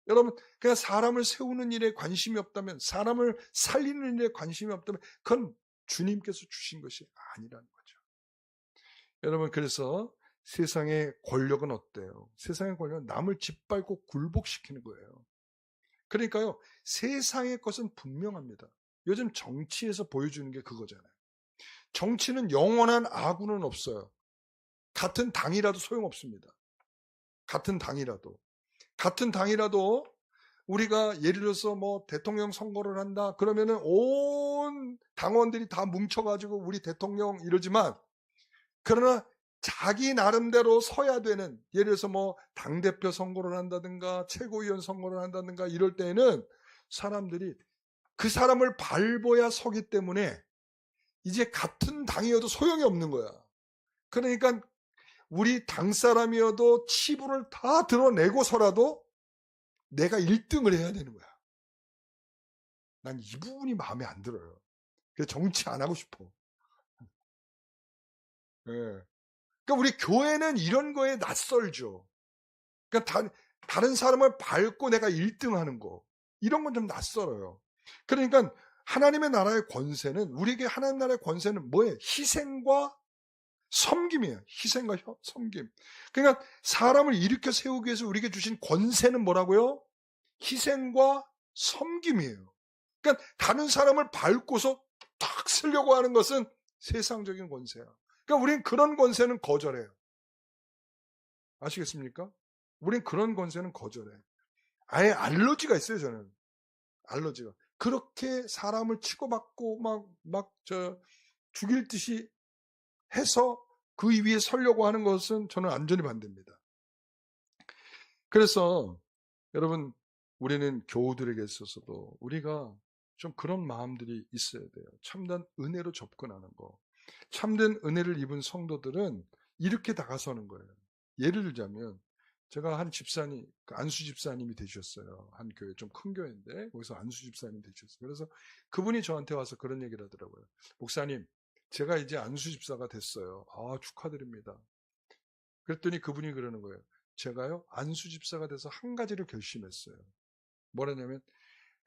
여러분, 그냥 사람을 세우는 일에 관심이 없다면, 사람을 살리는 일에 관심이 없다면 그건 주님께서 주신 것이 아니라는 거죠. 여러분, 그래서 세상의 권력은 어때요? 세상의 권력은 남을 짓밟고 굴복시키는 거예요. 그러니까요, 세상의 것은 분명합니다. 요즘 정치에서 보여주는 게 그거잖아요. 정치는 영원한 아군은 없어요. 같은 당이라도 소용없습니다. 같은 당이라도 우리가 예를 들어서 뭐 대통령 선거를 한다 그러면은 온 당원들이 다 뭉쳐가지고 우리 대통령 이러지만 그러나 자기 나름대로 서야 되는 예를 들어서 뭐 당대표 선거를 한다든가 최고위원 선거를 한다든가 이럴 때에는 사람들이 그 사람을 밟아야 서기 때문에 이제 같은 당이어도 소용이 없는 거야. 그러니까 우리 당 사람이어도 치부를 다 드러내고서라도 내가 1등을 해야 되는 거야. 난 이 부분이 마음에 안 들어요. 그래서 정치 안 하고 싶어. 네. 그러니까 우리 교회는 이런 거에 낯설죠. 그러니까 다른 사람을 밟고 내가 1등 하는 거. 이런 건 좀 낯설어요. 그러니까 하나님의 나라의 권세는 우리에게 하나님 나라의 권세는 뭐예요? 희생과 섬김이에요. 희생과 섬김. 그러니까 사람을 일으켜 세우기 위해서 우리에게 주신 권세는 뭐라고요? 희생과 섬김이에요. 그러니까 다른 사람을 밟고서 탁 쓰려고 하는 것은 세상적인 권세야. 그러니까 우리는 그런 권세는 거절해요. 아시겠습니까? 우린 그런 권세는 거절해. 아예 알러지가 있어요, 저는. 알러지가. 그렇게 사람을 치고받고 죽일 듯이 해서 그 위에 서려고 하는 것은 저는 완전히 반대입니다. 그래서 여러분, 우리는 교우들에게 있어서도 우리가 좀 그런 마음들이 있어야 돼요. 참된 은혜로 접근하는 거. 참된 은혜를 입은 성도들은 이렇게 다가서는 거예요. 예를 들자면 제가 한 집사님, 안수 집사님이 되셨어요. 한 교회, 좀 큰 교회인데 거기서 안수 집사님 되셨어요. 그래서 그분이 저한테 와서 그런 얘기를 하더라고요. 목사님, 제가 이제 안수 집사가 됐어요. 아, 축하드립니다. 그랬더니 그분이 그러는 거예요. 제가요, 안수 집사가 돼서 한 가지를 결심했어요. 뭐라냐면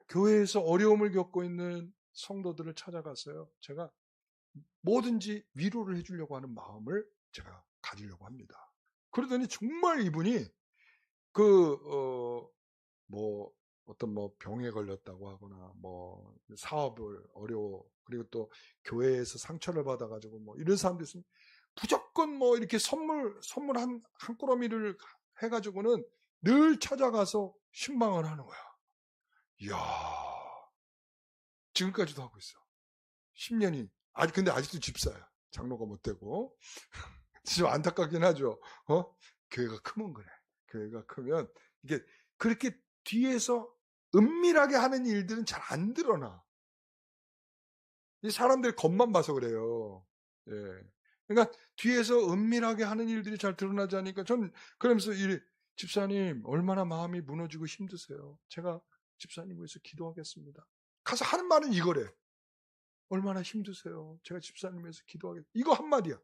교회에서 어려움을 겪고 있는 성도들을 찾아가서요, 제가 뭐든지 위로를 해주려고 하는 마음을 제가 가지려고 합니다. 그러더니 정말 이분이 어떤 병에 걸렸다고 하거나 사업을 어려워, 그리고 또 교회에서 상처를 받아가지고 이런 사람들 있으면 무조건 이렇게 선물 한 꾸러미를 해가지고는 늘 찾아가서 신방을 하는 거야. 이야, 지금까지도 하고 있어. 10년이. 근데 아직도 집사야. 장로가 못 되고. 좀 안타깝긴 하죠. 교회가 크면 그래. 교회가 크면 이게 그렇게 뒤에서 은밀하게 하는 일들은 잘 안 드러나. 이 사람들이 겉만 봐서 그래요. 예. 그러니까 뒤에서 은밀하게 하는 일들이 잘 드러나지 않으니까 전 그러면서 집사님 얼마나 마음이 무너지고 힘드세요. 제가 집사님 위해서 기도하겠습니다. 가서 하는 말은 이거래. 얼마나 힘드세요. 제가 집사님 위해서 기도하겠습니다. 이거 한마디야.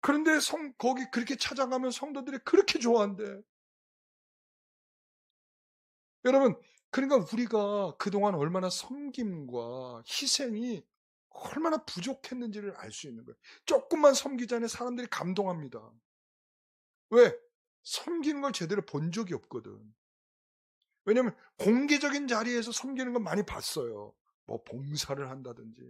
그런데 거기 그렇게 찾아가면 성도들이 그렇게 좋아한대. 여러분, 그러니까 우리가 그동안 얼마나 섬김과 희생이 얼마나 부족했는지를 알 수 있는 거예요. 조금만 섬기자니 사람들이 감동합니다. 왜? 섬기는 걸 제대로 본 적이 없거든. 왜냐하면 공개적인 자리에서 섬기는 건 많이 봤어요. 봉사를 한다든지,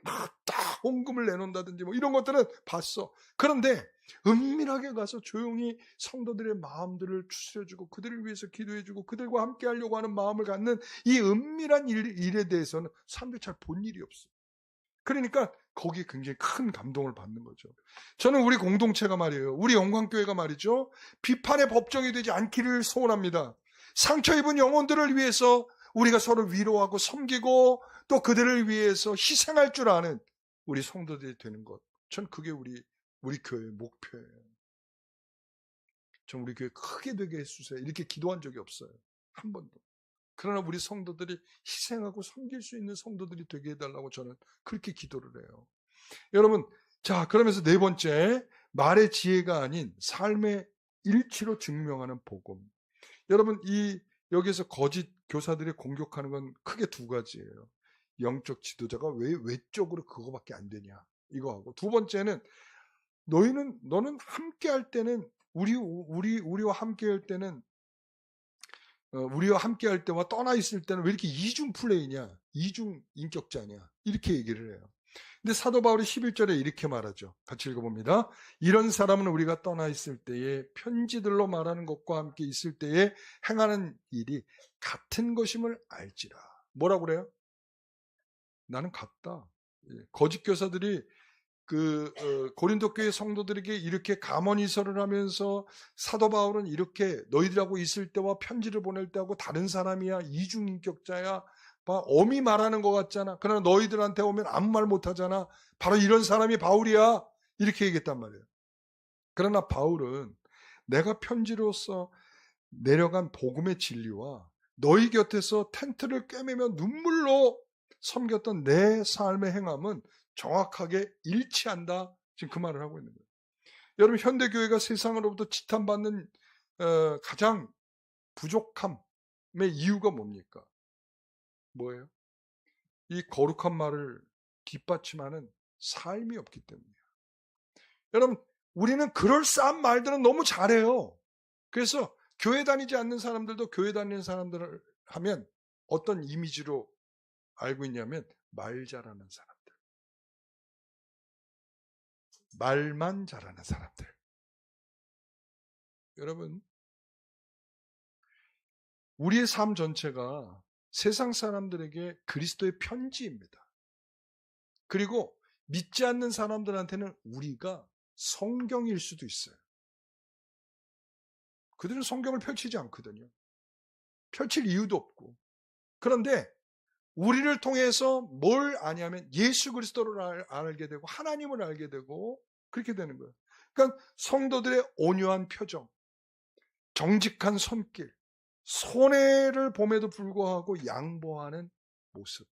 딱 헌금을 내놓는다든지, 이런 것들은 봤어. 그런데 은밀하게 가서 조용히 성도들의 마음들을 추스려주고 그들을 위해서 기도해주고 그들과 함께 하려고 하는 마음을 갖는 이 은밀한 일에 대해서는 사람들이 잘 본 일이 없어. 그러니까 거기에 굉장히 큰 감동을 받는 거죠. 저는 우리 공동체가 말이에요. 우리 영광교회가 말이죠. 비판의 법정이 되지 않기를 소원합니다. 상처 입은 영혼들을 위해서 우리가 서로 위로하고 섬기고 또 그들을 위해서 희생할 줄 아는 우리 성도들이 되는 것. 전 그게 우리 교회의 목표예요. 전 우리 교회 크게 되게 해주세요. 이렇게 기도한 적이 없어요. 한 번도. 그러나 우리 성도들이 희생하고 섬길 수 있는 성도들이 되게 해달라고 저는 그렇게 기도를 해요. 여러분, 자, 그러면서 네 번째, 말의 지혜가 아닌 삶의 일치로 증명하는 복음. 여러분, 여기서 거짓 교사들이 공격하는 건 크게 두 가지예요. 영적 지도자가 왜 외적으로 그거밖에 안 되냐, 이거하고, 두 번째는 너는 함께 할 때는 우리와 함께 할 때는 우리와 함께 할 때와 떠나 있을 때는 왜 이렇게 이중 플레이냐, 이중 인격자냐, 이렇게 얘기를 해요. 근데 사도 바울이 11절에 이렇게 말하죠. 같이 읽어봅니다. 이런 사람은 우리가 떠나 있을 때에 편지들로 말하는 것과 함께 있을 때에 행하는 일이 같은 것임을 알지라. 뭐라고 그래요? 나는 같다. 거짓 교사들이 고린도 교회 성도들에게 이렇게 감언이설을 하면서 사도 바울은 이렇게 너희들하고 있을 때와 편지를 보낼 때하고 다른 사람이야, 이중인격자야, 엄히 말하는 것 같잖아. 그러나 너희들한테 오면 아무 말 못하잖아. 바로 이런 사람이 바울이야, 이렇게 얘기했단 말이에요. 그러나 바울은 내가 편지로서 내려간 복음의 진리와 너희 곁에서 텐트를 꿰매며 눈물로 섬겼던 내 삶의 행함은 정확하게 일치한다. 지금 그 말을 하고 있는 거예요. 여러분, 현대교회가 세상으로부터 지탄받는 가장 부족함의 이유가 뭡니까? 뭐예요? 이 거룩한 말을 뒷받침하는 삶이 없기 때문이에요. 여러분, 우리는 그럴싸한 말들은 너무 잘해요. 그래서 교회 다니지 않는 사람들도 교회 다니는 사람들을 하면 어떤 이미지로 알고 있냐면 말 잘하는 사람들, 말만 잘하는 사람들. 여러분, 우리의 삶 전체가 세상 사람들에게 그리스도의 편지입니다. 그리고 믿지 않는 사람들한테는 우리가 성경일 수도 있어요. 그들은 성경을 펼치지 않거든요. 펼칠 이유도 없고. 그런데 우리를 통해서 뭘 아냐면 예수 그리스도를 알게 되고 하나님을 알게 되고 그렇게 되는 거예요. 그러니까 성도들의 온유한 표정, 정직한 손길, 손해를 봄에도 불구하고 양보하는 모습.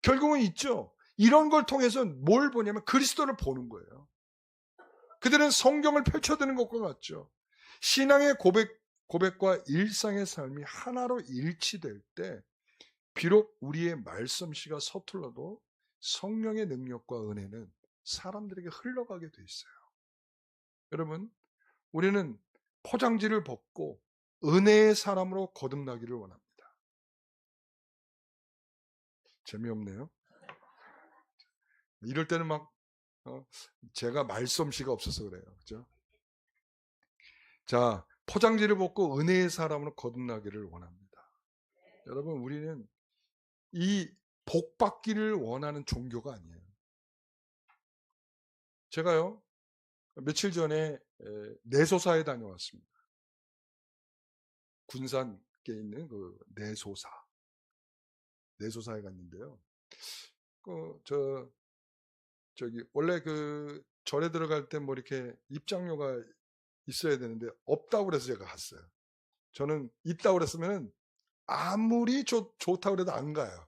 결국은 있죠. 이런 걸 통해서 뭘 보냐면 그리스도를 보는 거예요. 그들은 성경을 펼쳐드는 것과 같죠. 신앙의 고백과 일상의 삶이 하나로 일치될 때 비록 우리의 말씀씨가 서툴러도 성령의 능력과 은혜는 사람들에게 흘러가게 돼 있어요. 여러분, 우리는 포장지를 벗고 은혜의 사람으로 거듭나기를 원합니다. 재미없네요. 이럴 때는 막 제가 말솜씨가 없어서 그래요. 그죠? 자, 포장지를 벗고 은혜의 사람으로 거듭나기를 원합니다. 여러분, 우리는 이 복받기를 원하는 종교가 아니에요. 제가요, 며칠 전에 내소사에 다녀왔습니다. 군산에 있는 그 내소사에 갔는데요. 원래 그 절에 들어갈 때 뭐 이렇게 입장료가 있어야 되는데 없다고 그래서 제가 갔어요. 저는 있다고 그랬으면 아무리 좋다고 그래도 안 가요.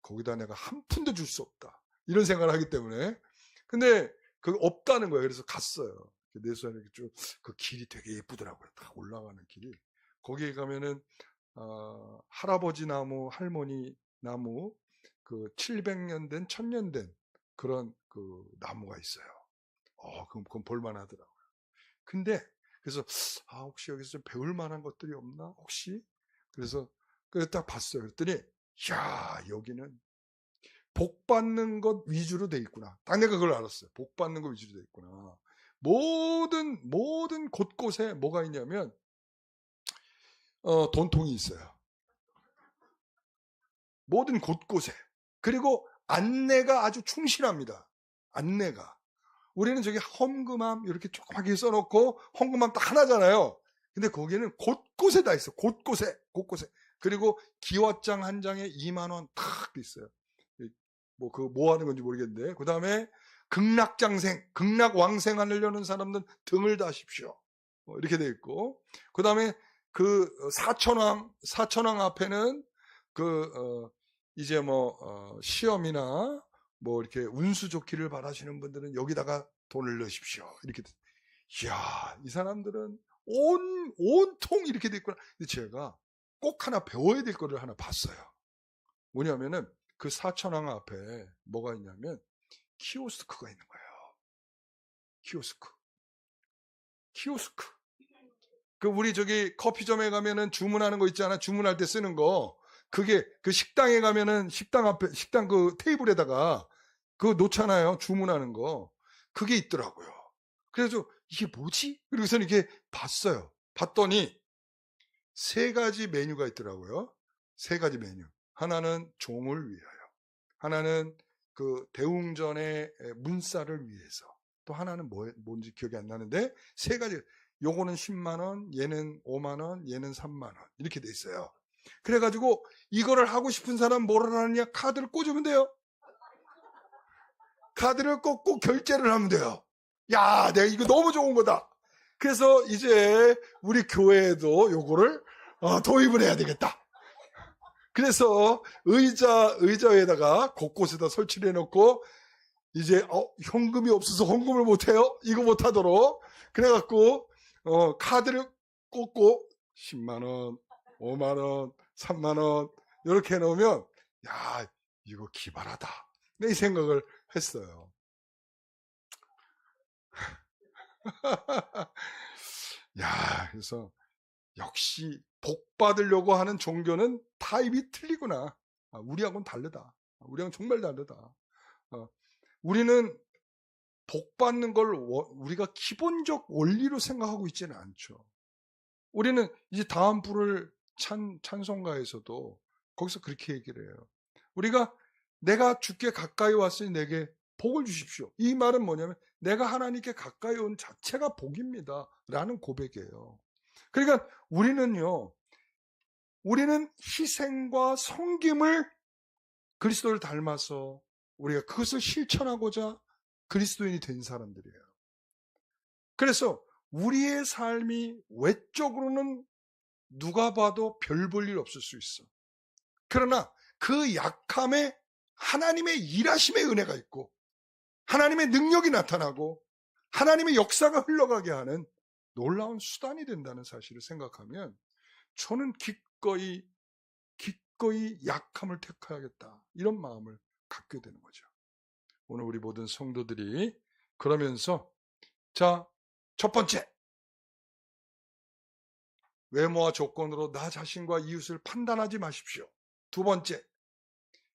거기다 내가 한 푼도 줄 수 없다. 이런 생각을 하기 때문에. 근데 그 없다는 거예요. 그래서 갔어요. 내수하는 그 길이 되게 예쁘더라고요. 다 올라가는 길이. 거기에 가면은 할아버지 나무, 할머니 나무, 그 700년 된, 1000년 된 그런 그 나무가 있어요. 그건 볼만하더라고요. 근데 그래서 혹시 여기서 좀 배울 만한 것들이 없나? 혹시? 그래서 딱 봤어요. 그랬더니 야, 여기는 복 받는 것 위주로 돼 있구나. 딱 내가 그걸 알았어요. 복 받는 것 위주로 돼 있구나. 모든 곳곳에 뭐가 있냐면 돈통이 있어요. 모든 곳곳에. 그리고 안내가 아주 충실합니다. 안내가. 우리는 저기 헌금함 이렇게 조그맣게 써놓고 헌금함 딱 하나잖아요. 근데 거기는 곳곳에 다 있어. 곳곳에. 그리고 기왓장 한 장에 2만 원 탁 있어요. 뭐 하는 건지 모르겠는데. 그 다음에 극락왕생 하려는 사람들은 등을 다십시오. 이렇게 돼 있고. 그 다음에 그 사천왕 앞에는 이제 시험이나 이렇게 운수 좋기를 바라시는 분들은 여기다가 돈을 넣으십시오. 이렇게. 이야, 이 사람들은 온통 이렇게 돼 있구나. 근데 제가 꼭 하나 배워야 될 거를 하나 봤어요. 뭐냐면은 그 사천왕 앞에 뭐가 있냐면 키오스크가 있는 거예요. 키오스크. 우리 저기 커피점에 가면은 주문하는 거 있잖아. 주문할 때 쓰는 거. 그게 그 식당에 가면은 식당 그 테이블에다가 그거 놓잖아요. 주문하는 거. 그게 있더라고요. 그래서 이게 뭐지? 그리고서 이렇게 봤어요. 봤더니 3가지 메뉴가 있더라고요. 3가지 메뉴. 하나는 종을 위하여. 하나는 그 대웅전의 문살을 위해서. 또 하나는 뭔지 기억이 안 나는데 3가지. 요거는 10만 원, 얘는 5만 원, 얘는 3만 원. 이렇게 돼 있어요. 그래가지고 이거를 하고 싶은 사람 뭐를 하느냐? 카드를 꽂으면 돼요. 카드를 꽂고 결제를 하면 돼요. 야, 내가 이거 너무 좋은 거다. 그래서 이제 우리 교회에도 요거를 도입을 해야 되겠다. 그래서 의자에다가 곳곳에다 설치를 해놓고 이제 현금이 없어서 헌금을 못해요. 이거 못하도록. 그래갖고 카드를 꽂고 10만 원, 5만 원, 3만 원 이렇게 해놓으면 야, 이거 기발하다. 이 생각을 했어요. 야, 그래서 역시 복 받으려고 하는 종교는 타입이 틀리구나. 우리하고는 다르다. 우리하고는 정말 다르다. 우리는 복 받는 걸 우리가 기본적 원리로 생각하고 있지는 않죠. 우리는 이제 다음 부를 찬송가에서도 거기서 그렇게 얘기를 해요. 우리가 내가 주께 가까이 왔으니 내게 복을 주십시오. 이 말은 뭐냐면 내가 하나님께 가까이 온 자체가 복입니다. 라는 고백이에요. 그러니까 우리는요, 우리는 희생과 섬김을 그리스도를 닮아서 우리가 그것을 실천하고자 그리스도인이 된 사람들이에요. 그래서 우리의 삶이 외적으로는 누가 봐도 별 볼 일 없을 수 있어. 그러나 그 약함에 하나님의 일하심의 은혜가 있고 하나님의 능력이 나타나고 하나님의 역사가 흘러가게 하는 놀라운 수단이 된다는 사실을 생각하면 저는 기꺼이 약함을 택하야겠다, 이런 마음을 갖게 되는 거죠. 오늘 우리 모든 성도들이 그러면서, 자, 첫 번째, 외모와 조건으로 나 자신과 이웃을 판단하지 마십시오. 두 번째,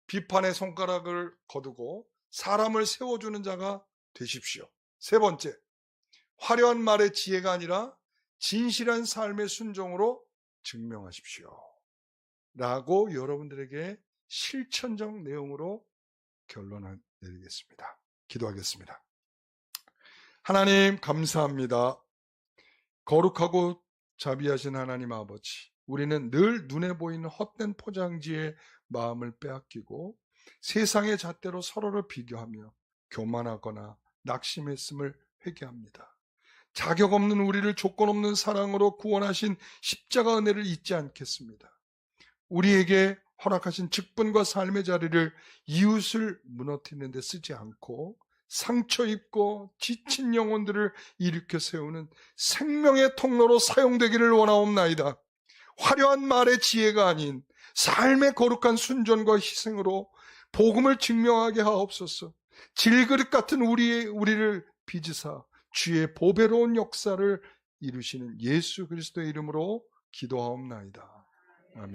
비판의 손가락을 거두고 사람을 세워주는 자가 되십시오. 세 번째, 화려한 말의 지혜가 아니라 진실한 삶의 순종으로 증명하십시오. 라고 여러분들에게 실천적 내용으로 결론을 내리겠습니다. 기도하겠습니다. 하나님 감사합니다. 거룩하고 자비하신 하나님 아버지, 우리는 늘 눈에 보이는 헛된 포장지에 마음을 빼앗기고 세상의 잣대로 서로를 비교하며 교만하거나 낙심했음을 회개합니다. 자격 없는 우리를 조건 없는 사랑으로 구원하신 십자가 은혜를 잊지 않겠습니다. 우리에게 허락하신 직분과 삶의 자리를 이웃을 무너뜨리는 데 쓰지 않고 상처 입고 지친 영혼들을 일으켜 세우는 생명의 통로로 사용되기를 원하옵나이다. 화려한 말의 지혜가 아닌 삶의 거룩한 순전과 희생으로 복음을 증명하게 하옵소서. 질그릇 같은 우리를 빚으사 주의 보배로운 역사를 이루시는 예수 그리스도의 이름으로 기도하옵나이다.